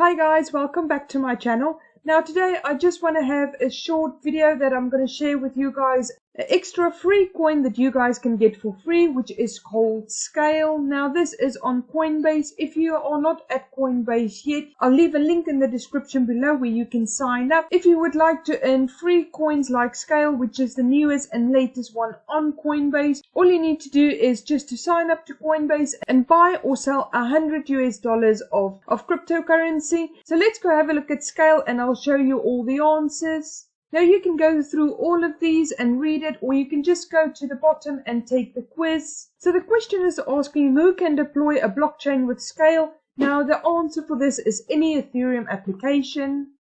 Hi guys, welcome back to my channel. Now today I just want to have a short video that I'm going to share with you guys an extra free coin that you guys can get for free, which is called Skale. Now this is on Coinbase. If you are not at Coinbase yet, I'll leave a link in the description below where you can sign up. If you would like to earn free coins like Skale, which is the newest and latest one on Coinbase, all you need to do is just to sign up to Coinbase and buy or sell $100 of cryptocurrency. So let's go have a look at Skale and I'll show you all the answers. Now you can go through all of these and read it, or you can just go to the bottom and take the quiz. So the question is asking who can deploy a blockchain with Skale. Now the answer for this is any Ethereum application.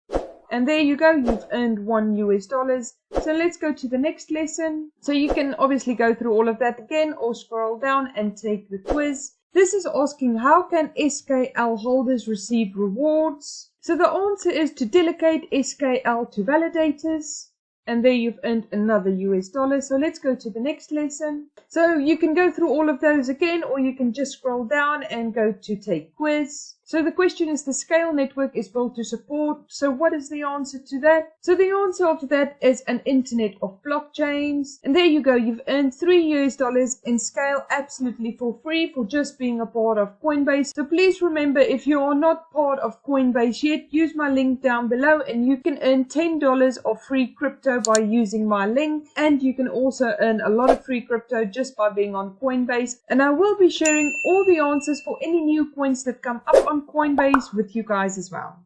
And there you go, you've earned $1. So let's go to the next lesson. So you can obviously go through all of that again or scroll down and take the quiz. This is asking how can Skale holders receive rewards. So the answer is to delegate Skale to validators. And there you've earned another $. So let's go to the next lesson. So you can go through all of those again, or you can just scroll down and go to take quiz. So the question is the Skale network is built to support. So what is the answer to that? So the answer of that is an internet of blockchains. And there you go, you've earned $3 in Skale absolutely for free for just being a part of Coinbase. So please remember, if you are not part of Coinbase yet, use my link down below and you can earn $10 of free crypto by using my link. And you can also earn a lot of free crypto just by being on Coinbase. And I will be sharing all the answers for any new coins that come up on Coinbase with you guys as well.